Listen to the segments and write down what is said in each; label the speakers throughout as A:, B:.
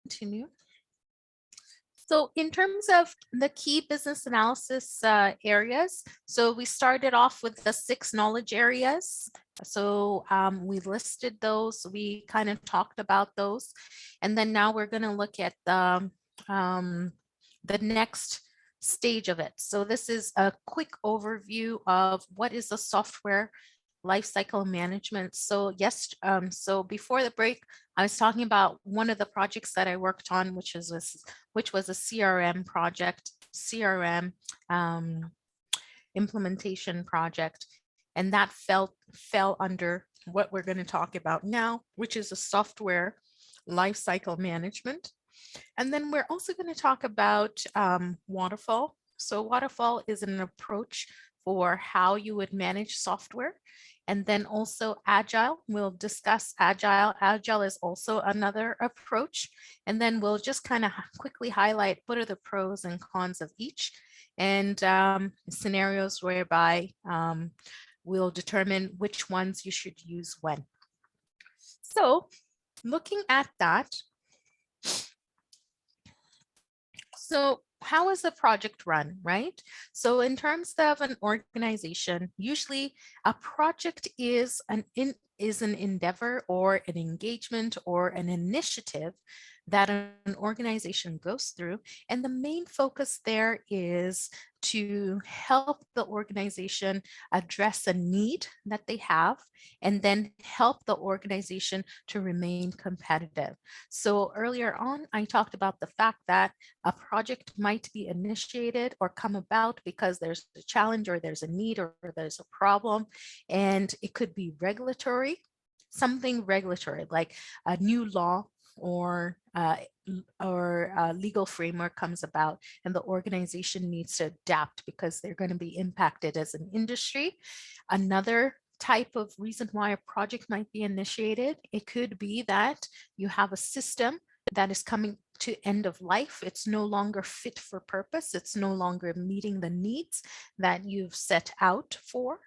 A: continue. So in terms of the key business analysis areas, so we started off with the 6 knowledge areas. So we listed those, we kind of talked about those. And then now we're going to look at the next stage of it. So this is a quick overview of what is the software lifecycle management. So yes, so before the break, I was talking about one of the projects that I worked on, which was a CRM project, CRM implementation project, and that fell under what we're going to talk about now, which is a software lifecycle management. And then we're also going to talk about Waterfall. So Waterfall is an approach for how you would manage software. And then also Agile, we'll discuss Agile. Agile is also another approach. And then we'll just kind of quickly highlight what are the pros and cons of each, and scenarios whereby we'll determine which ones you should use when. So looking at that, so how is a project run, right? So in terms of an organization, usually a project is an endeavor or an engagement or an initiative that an organization goes through. And the main focus there is to help the organization address a need that they have, and then help the organization to remain competitive. So earlier on, I talked about the fact that a project might be initiated or come about because there's a challenge or there's a need or there's a problem, and it could be regulatory, something regulatory like a new law or a legal framework comes about, and the organization needs to adapt because they're going to be impacted as an industry. Another type of reason why a project might be initiated, it could be that you have a system that is coming to end of life. It's no longer fit for purpose. It's no longer meeting the needs that you've set out for.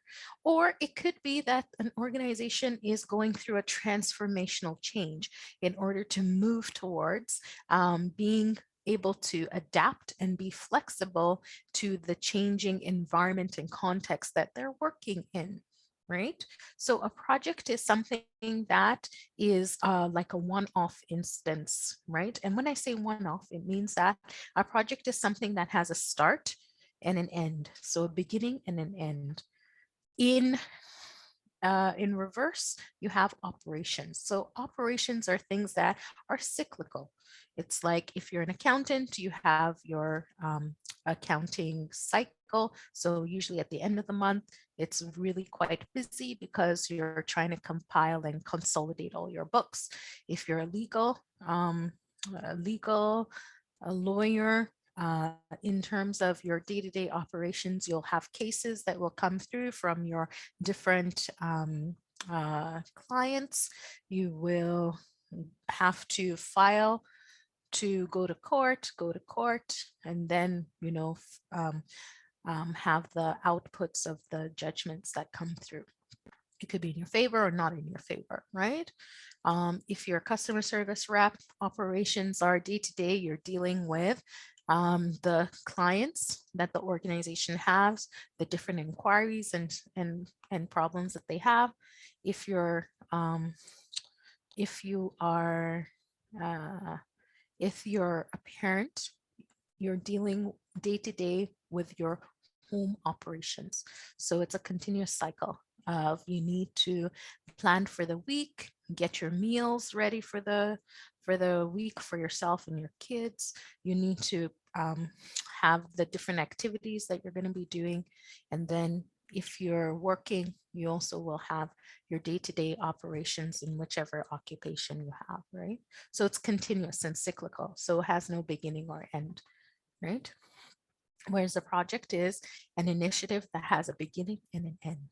A: Or it could be that an organization is going through a transformational change in order to move towards being able to adapt and be flexible to the changing environment and context that they're working in. Right? So a project is something that is like a one-off instance, right? And when I say one-off, it means that a project is something that has a start and an end. So a beginning and an end. In reverse, you have operations. So operations are things that are cyclical. It's like if you're an accountant, you have your accounting cycle. So usually at the end of the month, it's really quite busy because you're trying to compile and consolidate all your books. If you're a lawyer, in terms of your day-to-day operations, you'll have cases that will come through from your different clients. You will have to file to go to court, and then, have the outputs of the judgments that come through. It could be in your favor or not in your favor, right? If you're a customer service rep, operations are day-to-day, you're dealing with the clients that the organization has, the different inquiries and problems that they have. If you are if you're a parent, you're dealing day-to-day with your home operations. So it's a continuous cycle of you need to plan for the week, get your meals ready for the week for yourself and your kids. You need to have the different activities that you're going to be doing. And then if you're working, you also will have your day-to-day operations in whichever occupation you have, right? So it's continuous and cyclical. So it has no beginning or end, right? Whereas a project is an initiative that has a beginning and an end.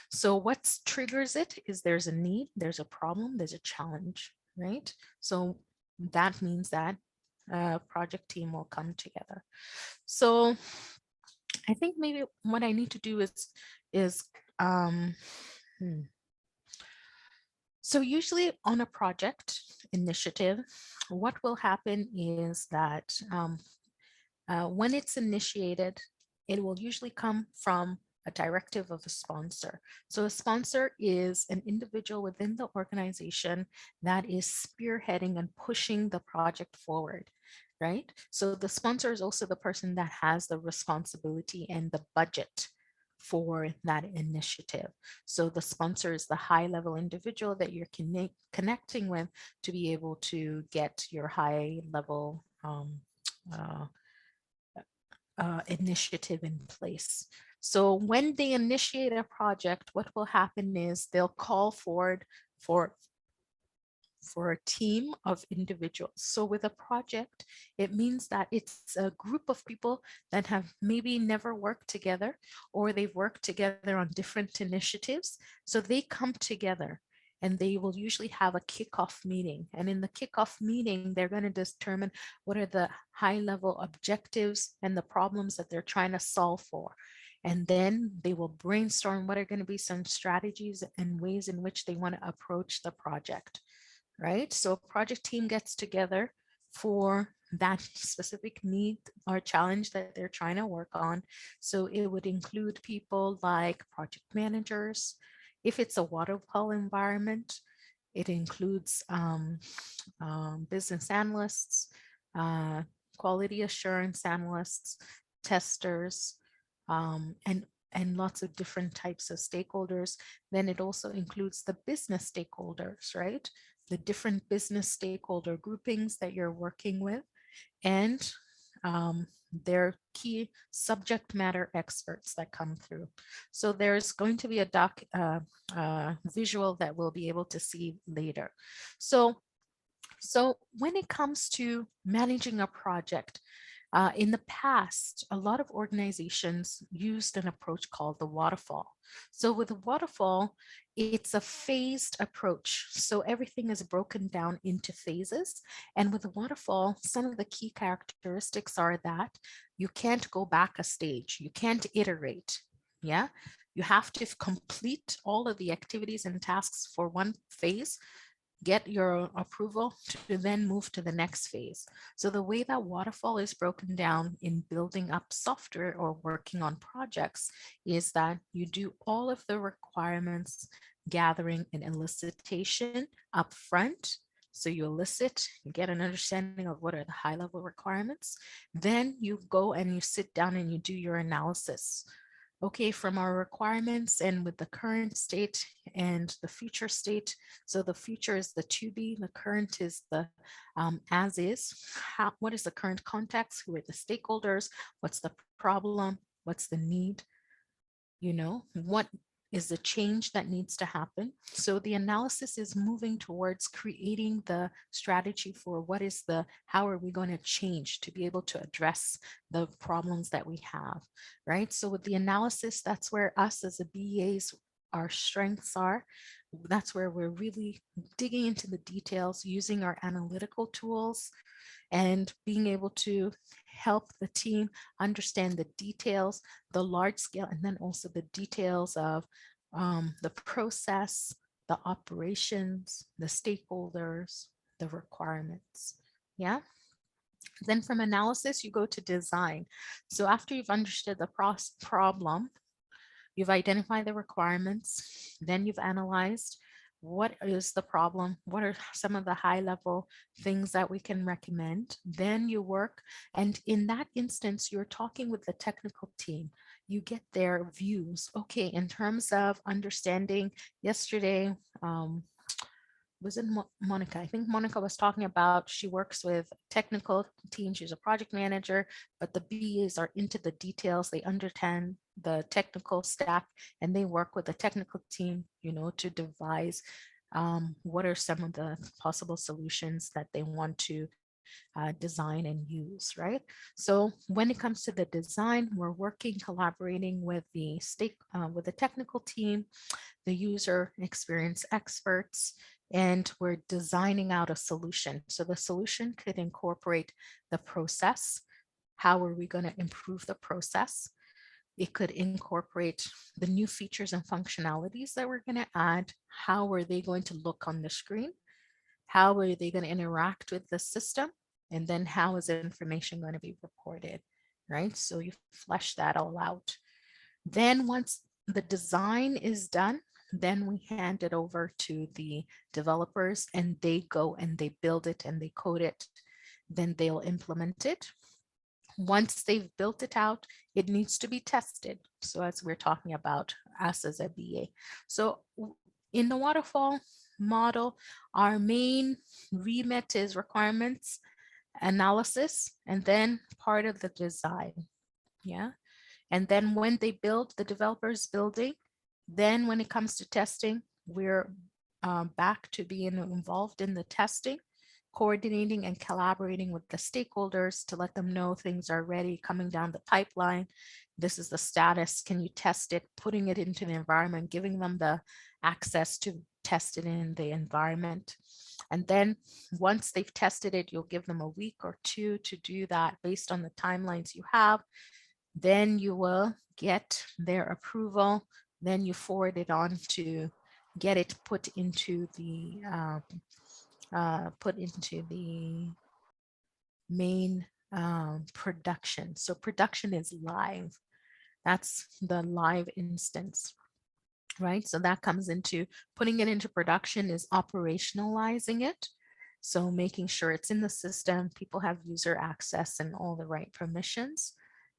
A: So what triggers it is there's a need, there's a problem, there's a challenge, right? So that means that a project team will come together. So I think maybe what I need to do is So usually on a project initiative, what will happen is that when it's initiated, it will usually come from a directive of a sponsor. So a sponsor is an individual within the organization that is spearheading and pushing the project forward, right? So the sponsor is also the person that has the responsibility and the budget for that initiative. So the sponsor is the high level individual that you're connecting with to be able to get your high level uh, initiative in place. So when they initiate a project, what will happen is they'll call forward for for a team of individuals. So with a project, it means that it's a group of people that have maybe never worked together, or they've worked together on different initiatives. So they come together and they will usually have a kickoff meeting. And in the kickoff meeting, they're going to determine what are the high level objectives and the problems that they're trying to solve for. And then they will brainstorm what are going to be some strategies and ways in which they want to approach the project, right? So a project team gets together for that specific need or challenge that they're trying to work on. So it would include people like project managers. If it's a waterfall environment, it includes business analysts, uh, quality assurance analysts, testers, and lots of different types of stakeholders. Then it also includes the business stakeholders, right? The different business stakeholder groupings that you're working with, and their key subject matter experts that come through. So there's going to be a visual that we'll be able to see later. So when it comes to managing a project, in the past, a lot of organizations used an approach called the waterfall. So with the waterfall, it's a phased approach. So everything is broken down into phases. And with the waterfall, some of the key characteristics are that you can't go back a stage, you can't iterate. Yeah, you have to complete all of the activities and tasks for one phase, get your approval to then move to the next phase. So the way that waterfall is broken down in building up software or working on projects is that you do all of the requirements gathering and elicitation up front. So you elicit, you get an understanding of what are the high level requirements. Then you go and you sit down and you do your analysis. Okay, from our requirements and with the current state and the future state. So the future is the to be, the current is the as is. What is the current context? Who are the stakeholders? What's the problem? What's the need? What is the change that needs to happen? So the analysis is moving towards creating the strategy for how are we going to change to be able to address the problems that we have, right? So with the analysis, that's where us as a BAs, our strengths are. That's where we're really digging into the details, using our analytical tools and being able to help the team understand the details, the large scale, and then also the details of the process, the operations, the stakeholders, the requirements. Yeah. Then from analysis, you go to design. So after you've understood the problem, you've identified the requirements, then you've analyzed what is the problem, what are some of the high level things that we can recommend. Then you work, and in that instance, you're talking with the technical team. You get their views. Okay, in terms of understanding, yesterday, was it Monica? I think Monica was talking about she works with technical team. She's a project manager, but the BAs are into the details. They understand the technical stack and they work with the technical team, to devise what are some of the possible solutions that they want to design and use, right? So when it comes to the design, we're working, collaborating with the technical team, the user experience experts, and we're designing out a solution. So the solution could incorporate the process. How are we going to improve the process? It could incorporate the new features and functionalities that we're going to add. How are they going to look on the screen? How are they going to interact with the system? And then how is information going to be reported, right? So you flesh that all out. Then once the design is done, then we hand it over to the developers and they go and they build it and they code it. Then they'll implement it. Once they've built it out, it needs to be tested. So as we're talking about us as a BA. So in the waterfall model, our main remit is requirements analysis and then part of the design. Yeah. And then when they build, the developers building, then when it comes to testing, we're back to being involved in the testing, coordinating and collaborating with the stakeholders to let them know things are ready, coming down the pipeline. This is the status. Can you test it? Putting it into the environment, giving them the access to test it in the environment. And then once they've tested it, you'll give them a week or two to do that based on the timelines you have. Then you will get their approval. Then you forward it on to get it put into the main production. So production is live. That's the live instance, right? So that comes into putting it into production is operationalizing it. So making sure it's in the system, people have user access and all the right permissions.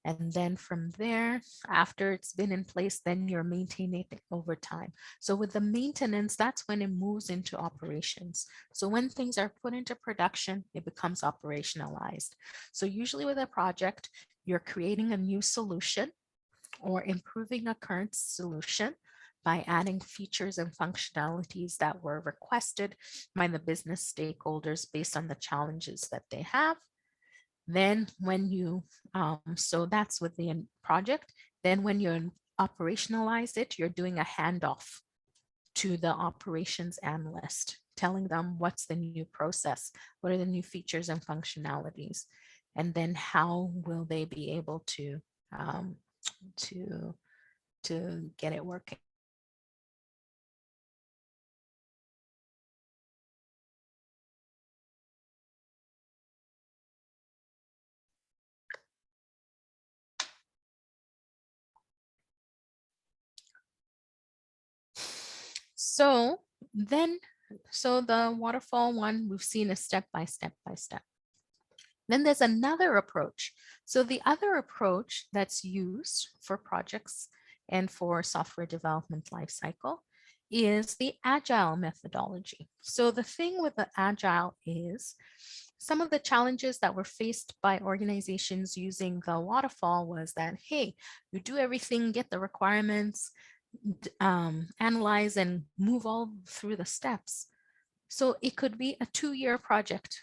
A: And then from there, after it's been in place, then you're maintaining it over time. So with the maintenance, that's when it moves into operations. So when things are put into production, it becomes operationalized. So usually with a project, you're creating a new solution or improving a current solution by adding features and functionalities that were requested by the business stakeholders based on the challenges that they have. Then when you, so that's with the project, then when you operationalize it, you're doing a handoff to the operations analyst, telling them what's the new process, what are the new features and functionalities, and then how will they be able to to get it working. So then, so the waterfall one, we've seen a step by step by step. Then there's another approach. So the other approach that's used for projects and for software development lifecycle is the Agile methodology. So the thing with the Agile is some of the challenges that were faced by organizations using the waterfall was that, hey, you do everything, get the requirements, analyze and move all through the steps. So it could be a 2-year project.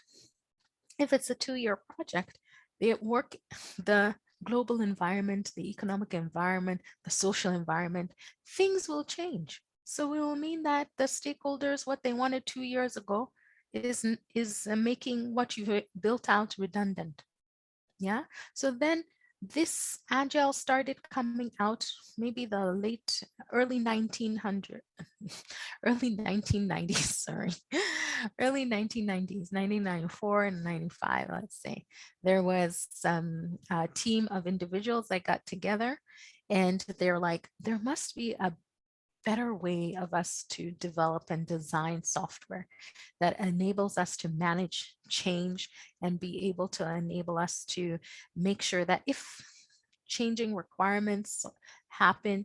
A: If it's a 2-year project, they work the global environment, the economic environment, the social environment, things will change. So it will mean that the stakeholders, what they wanted 2 years ago is making what you've built out redundant. Yeah. So then this Agile started coming out maybe the early 1900, early 1990s, sorry, early 1990s, 1994 and 95, let's say. There was some team of individuals that got together and they're like, there must be a better way of us to develop and design software that enables us to manage change and be able to enable us to make sure that if changing requirements happen,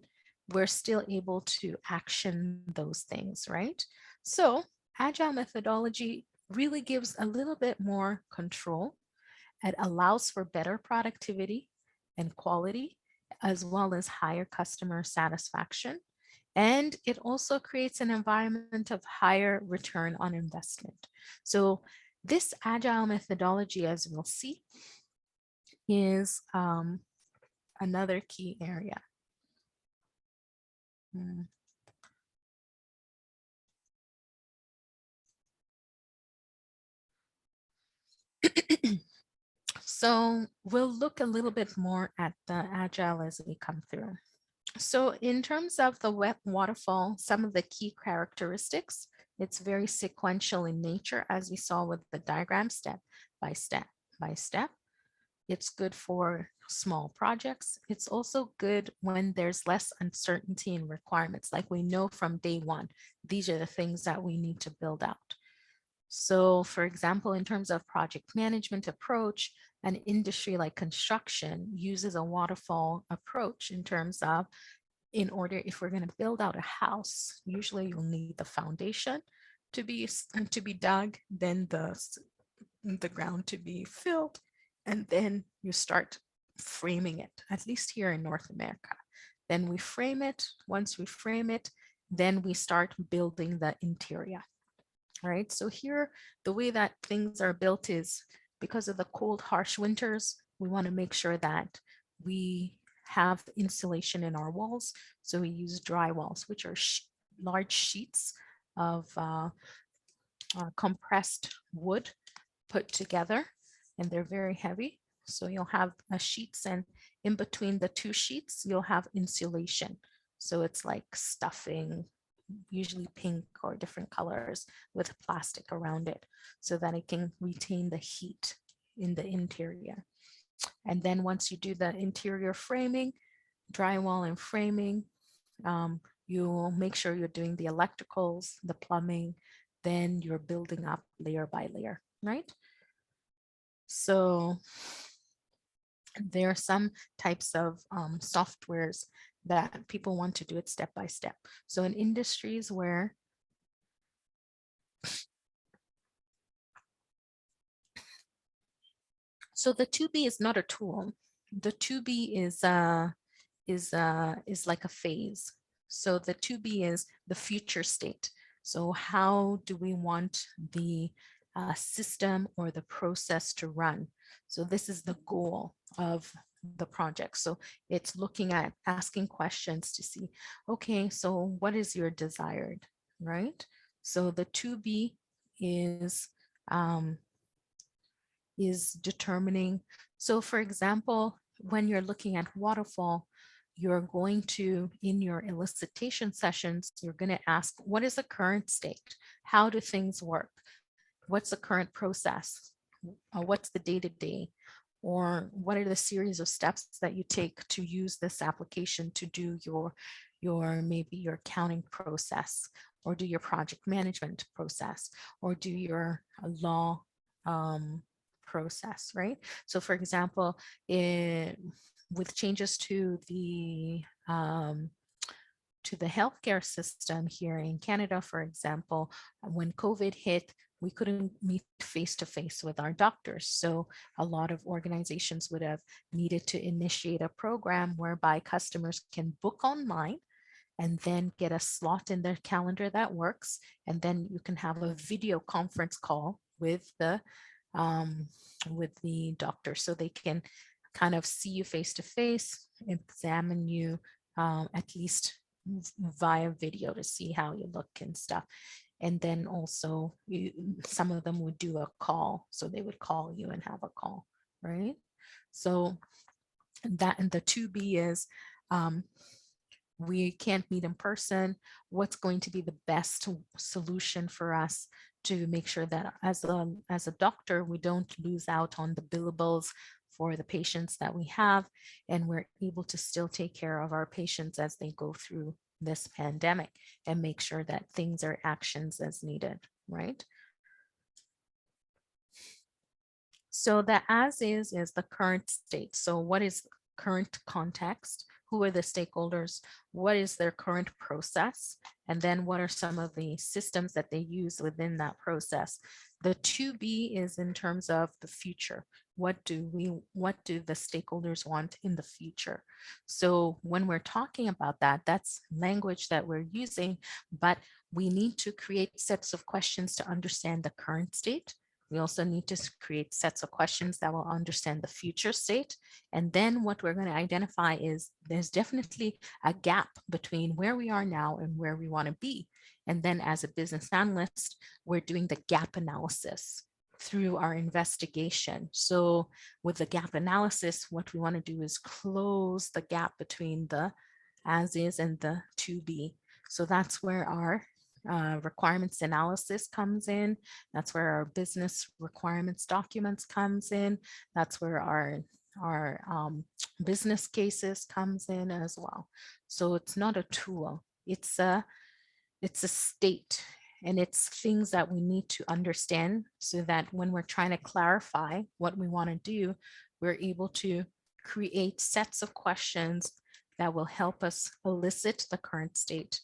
A: we're still able to action those things, right? So Agile methodology really gives a little bit more control. It allows for better productivity and quality, as well as higher customer satisfaction. And it also creates an environment of higher return on investment. So this Agile methodology, as we'll see, is another key area. So we'll look a little bit more at the Agile as we come through. So in terms of the wet waterfall, some of the key characteristics, it's very sequential in nature, as we saw with the diagram, step by step by step. It's good for small projects. It's also good when there's less uncertainty in requirements, like we know from day one, these are the things that we need to build out. So for example, in terms of project management approach, an industry like construction uses a waterfall approach in terms of, in order, if we're going to build out a house, usually you'll need the foundation to be dug, then the ground to be filled, and then you start framing it, at least here in North America. Then we frame it. Once we frame it, then we start building the interior. Right. So here, the way that things are built is because of the cold, harsh winters, we want to make sure that we have insulation in our walls. So we use dry walls, which are large sheets of compressed wood put together, and they're very heavy. So you'll have sheets, and in between the two sheets, you'll have insulation. So it's like stuffing, usually pink or different colors, with plastic around it so that it can retain the heat in the interior. And then once you do the interior framing, drywall and framing, you'll make sure you're doing the electricals, the plumbing, then you're building up layer by layer, right? So there are some types of softwares that people want to do it step by step. So in industries where so the 2B is not a tool. The 2B is like a phase. So the 2B is the future state. So how do we want the system or the process to run? So this is the goal of the project. So it's looking at asking questions to see, okay, so what is your desired, right? So the 2B is determining. So for example, when you're looking at waterfall, you're going to, in your elicitation sessions, you're going to ask, what is the current state? How do things work? What's the current process? What's the day-to-day? Or what are the series of steps that you take to use this application to do your maybe your accounting process, or do your project management process, or do your law process, right? So for example, with changes to the healthcare system here in Canada, for example, when COVID hit, we couldn't meet face to face with our doctors. So a lot of organizations would have needed to initiate a program whereby customers can book online and then get a slot in their calendar that works. And then you can have a video conference call with the doctor, so they can kind of see you face to face, examine you at least via video to see how you look and stuff. And then also some of them would do a call, so they would call you and have a call, right? So that, and the 2B is we can't meet in person. What's going to be the best solution for us to make sure that as a doctor, we don't lose out on the billables for the patients that we have, and we're able to still take care of our patients as they go through this pandemic, and make sure that things are actions as needed, right? So the as is the current state. So what is current context? Who are the stakeholders? What is their current process? And then what are some of the systems that they use within that process? The 2B is in terms of the future. What do the stakeholders want in the future? So when we're talking about that, that's language that we're using, but we need to create sets of questions to understand the current state. We also need to create sets of questions that will understand the future state. And then what we're going to identify is there's definitely a gap between where we are now and where we want to be. And then as a business analyst, we're doing the gap analysis. through our investigation. So with the gap analysis, what we want to do is close the gap between the as is and the to be. So that's where our requirements analysis comes in. That's where our business requirements documents comes in. That's where our business cases comes in as well. So it's not a tool, it's a state, and it's things that we need to understand so that when we're trying to clarify what we want to do, we're able to create sets of questions that will help us elicit the current state,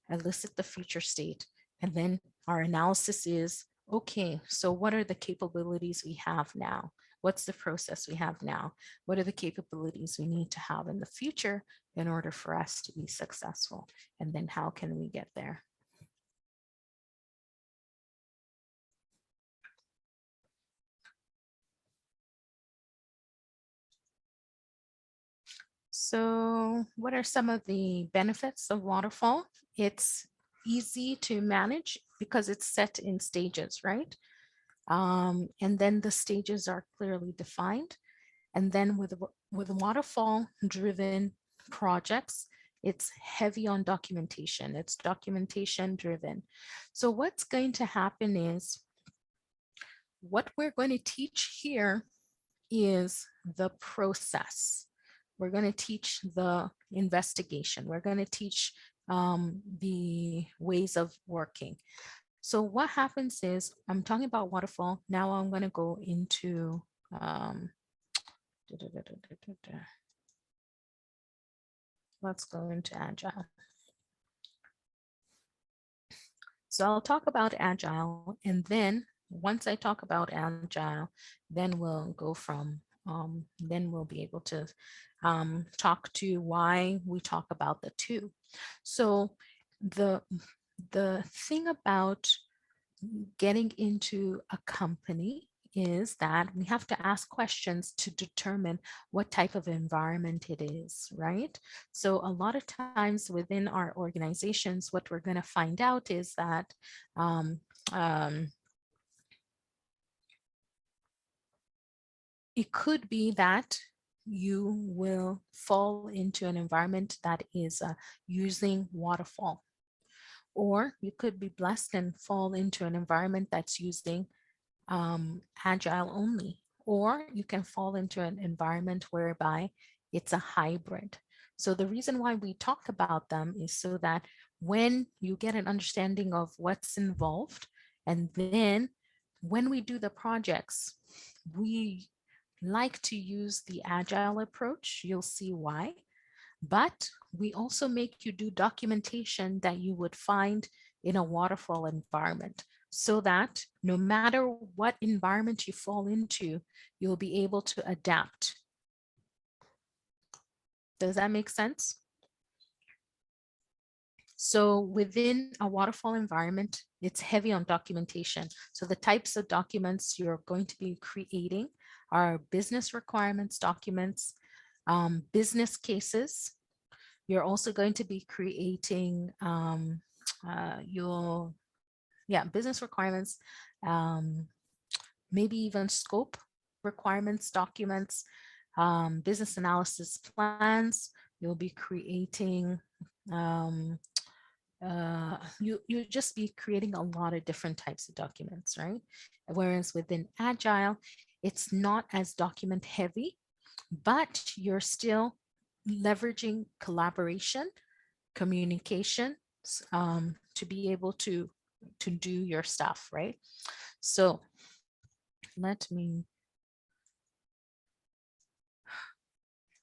A: elicit the future state. And then our analysis is, okay, so what are the capabilities we have now? What's the process we have now? What are the capabilities we need to have in the future in order for us to be successful? And then how can we get there? So what are some of the benefits of Waterfall? It's easy to manage because it's set in stages, right? And then the stages are clearly defined. And then with Waterfall driven projects, it's heavy on documentation. It's documentation driven. So what's going to happen is what we're going to teach here is the process. We're going to teach the investigation. We're going to teach the ways of working. So what happens is, I'm talking about Waterfall. Now I'm going to go into let's go into Agile. So I'll talk about Agile, and then once I talk about Agile, then we'll go from then we'll be able to talk to why we talk about the two. So the thing about getting into a company is that we have to ask questions to determine what type of environment it is, right? So a lot of times within our organizations, what we're going to find out is that it could be that you will fall into an environment that is using Waterfall, or you could be blessed and fall into an environment that's using Agile only, or you can fall into an environment whereby it's a hybrid. So the reason why we talk about them is so that when you get an understanding of what's involved, and then when we do the projects, we like to use the Agile approach. You'll see why. But we also make you do documentation that you would find in a Waterfall environment, so that no matter what environment you fall into, you'll be able to adapt. Does that make sense? So within a Waterfall environment, it's heavy on documentation. So the types of documents you're going to be creating are business requirements documents, business cases. You're also going to be creating business requirements, maybe even scope requirements documents, business analysis plans. You'll be creating you just be creating a lot of different types of documents, right? Whereas within Agile, it's not as document heavy, but you're still leveraging collaboration, communication, to be able to do your stuff, right? So let me